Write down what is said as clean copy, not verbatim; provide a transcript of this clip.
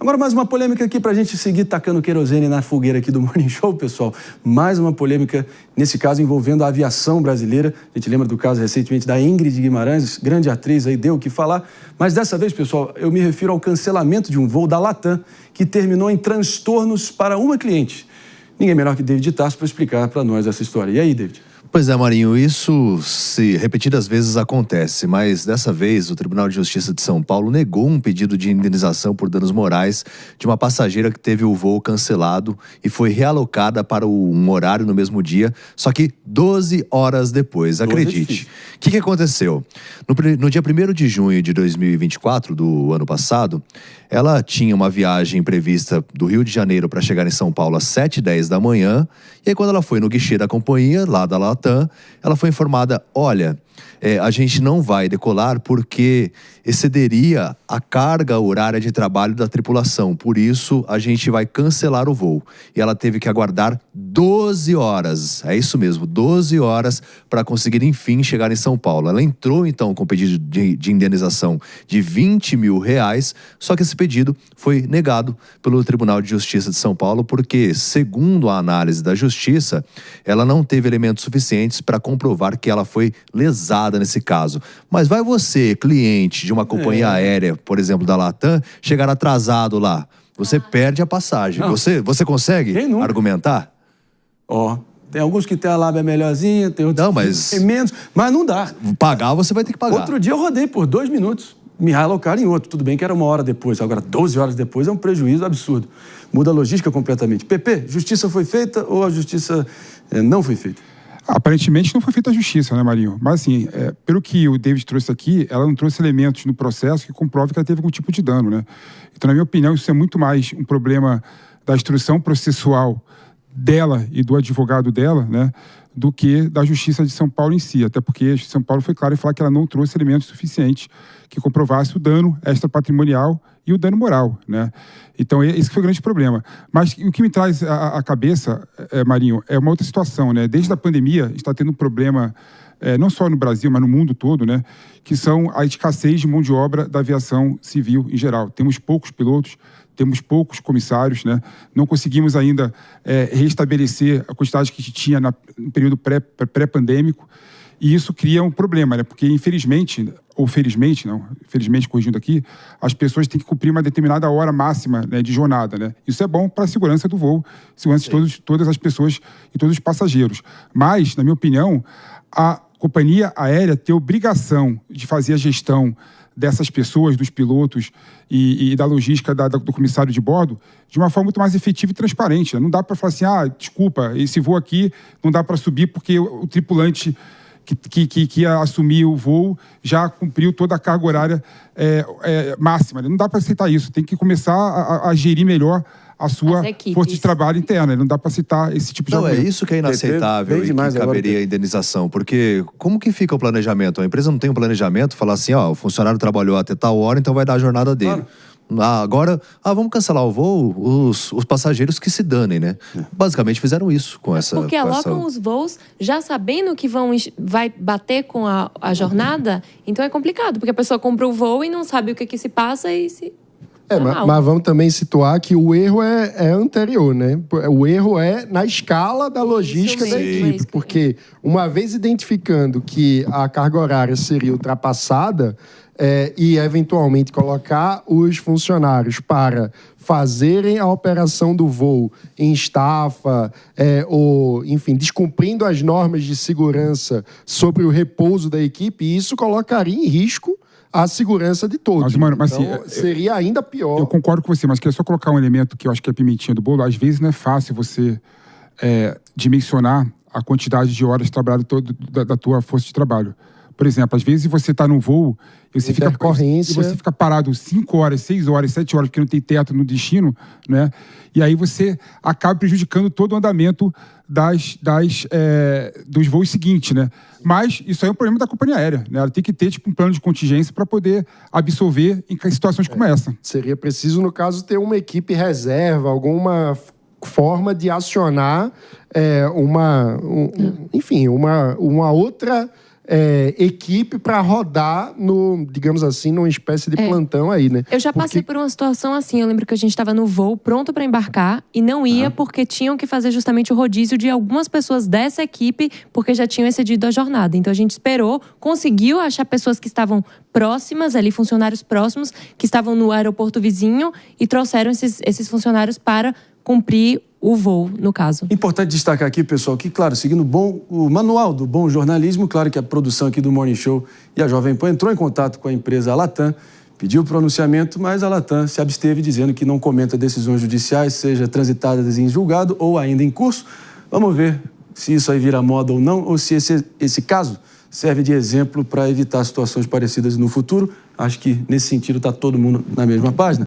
Agora, mais uma polêmica aqui para a gente seguir tacando querosene na fogueira aqui do Morning Show, pessoal. Mais uma polêmica, nesse caso, envolvendo a aviação brasileira. A gente lembra do caso recentemente da Ingrid Guimarães, grande atriz aí, deu o que falar. Mas dessa vez, pessoal, eu me refiro ao cancelamento de um voo da Latam que terminou em transtornos para uma cliente. Ninguém melhor que David Tarso para explicar para nós essa história. E aí, David? Pois é, Marinho, isso repetidas vezes acontece, mas dessa vez o Tribunal de Justiça de São Paulo negou um pedido de indenização por danos morais de uma passageira que teve o voo cancelado e foi realocada para um horário no mesmo dia, só que 12 horas depois, acredite. O que aconteceu? No dia 1º de junho de 2024, do ano passado, ela tinha uma viagem prevista do Rio de Janeiro para chegar em São Paulo às 7h10 da manhã, e aí quando ela foi no guichê da companhia, lá da Latam, ela foi informada, olha, a gente não vai decolar porque excederia a carga horária de trabalho da tripulação, por isso a gente vai cancelar o voo. E ela teve que aguardar 12 horas, é isso mesmo, 12 horas para conseguir enfim chegar em São Paulo. Ela entrou então com pedido de indenização de R$20 mil, só que esse pedido foi negado pelo Tribunal de Justiça de São Paulo porque, segundo a análise da Justiça, ela não teve elementos suficientes para comprovar que ela foi lesada nesse caso. Mas vai você, cliente de uma companhia aérea, por exemplo, da Latam, chegar atrasado lá. Você perde a passagem. Você consegue argumentar? Tem alguns que tem a lábia melhorzinha, tem outros que tem menos, mas não dá. Pagar, você vai ter que pagar. Outro dia eu rodei por 2 minutos, me realocaram em outro. Tudo bem que era 1 hora depois, agora 12 horas depois é um prejuízo absurdo. Muda a logística completamente. Pepe, justiça foi feita ou a justiça não foi feita? Aparentemente não foi feita a justiça, né, Marinho? Mas assim, pelo que o David trouxe aqui, ela não trouxe elementos no processo que comprovem que ela teve algum tipo de dano, né? Então, na minha opinião, isso é muito mais um problema da instrução processual dela e do advogado dela, né, do que da Justiça de São Paulo em si. Até porque a Justiça de São Paulo foi clara em falar que ela não trouxe elementos suficientes que comprovasse o dano extrapatrimonial e o dano moral, né? Então, esse foi o grande problema. Mas o que me traz à cabeça, Marinho, é uma outra situação, né? Desde a pandemia, está tendo um problema, não só no Brasil, mas no mundo todo, né? Que são a escassez de mão de obra da aviação civil em geral. Temos poucos pilotos, temos poucos comissários, né? Não conseguimos ainda restabelecer a quantidade que a gente tinha no período pré-pandêmico. E isso cria um problema, né? Porque, infelizmente, ou felizmente, não, felizmente corrigindo aqui, as pessoas têm que cumprir uma determinada hora máxima, né, de jornada, né? Isso é bom para a segurança do voo, segurança de todas as pessoas e todos os passageiros. Mas, na minha opinião, a companhia aérea tem obrigação de fazer a gestão dessas pessoas, dos pilotos e da logística do comissário de bordo de uma forma muito mais efetiva e transparente. Não dá para falar assim, desculpa, esse voo aqui não dá para subir porque o tripulante que ia assumir o voo já cumpriu toda a carga horária máxima. Não dá para aceitar isso. Tem que começar a gerir melhor a sua força de trabalho interna. Não dá para citar esse tipo de argumento. É isso que é inaceitável e que caberia a indenização. Porque como que fica o planejamento? A empresa não tem um planejamento, falar assim, o funcionário trabalhou até tal hora, então vai dar a jornada dele. Claro. Agora, vamos cancelar o voo, os passageiros que se danem, né? Basicamente fizeram isso com essa... Porque alocam os voos já sabendo que vai bater com a jornada, então é complicado, porque a pessoa compra o voo e não sabe o que se passa e se... Mas vamos também situar que o erro é anterior, né? O erro é na escala da logística da equipe, porque uma vez identificando que a carga horária seria ultrapassada e eventualmente colocar os funcionários para fazerem a operação do voo em estafa ou, enfim, descumprindo as normas de segurança sobre o repouso da equipe, isso colocaria em risco a segurança de todos. Mas, mano, então, seria ainda pior. Eu concordo com você, mas queria só colocar um elemento que eu acho que é a pimentinha do bolo. Às vezes não é fácil você dimensionar a quantidade de horas trabalhadas da tua força de trabalho. Por exemplo, às vezes você está num voo e você fica parado 5 horas, 6 horas, 7 horas, porque não tem teto no destino, né? E aí você acaba prejudicando todo o andamento dos voos seguintes, né? Mas isso aí é um problema da companhia aérea, né? Ela tem que ter um plano de contingência para poder absorver em situações como essa. Seria preciso, no caso, ter uma equipe reserva, alguma forma de acionar uma outra equipe para rodar no, digamos assim, numa espécie de plantão aí, né? Eu já passei por uma situação assim. Eu lembro que a gente estava no voo, pronto para embarcar, e não ia porque tinham que fazer justamente o rodízio de algumas pessoas dessa equipe, porque já tinham excedido a jornada. Então a gente esperou, conseguiu achar pessoas que estavam próximas ali, funcionários próximos, que estavam no aeroporto vizinho, e trouxeram esses funcionários para cumprir o voo, no caso. Importante destacar aqui, pessoal, que, claro, seguindo o manual do bom jornalismo, claro que a produção aqui do Morning Show e a Jovem Pan entrou em contato com a empresa Latam, pediu pronunciamento, mas a Latam se absteve, dizendo que não comenta decisões judiciais, seja transitadas em julgado ou ainda em curso. Vamos ver se isso aí vira moda ou não, ou se esse caso serve de exemplo para evitar situações parecidas no futuro. Acho que, nesse sentido, está todo mundo na mesma página.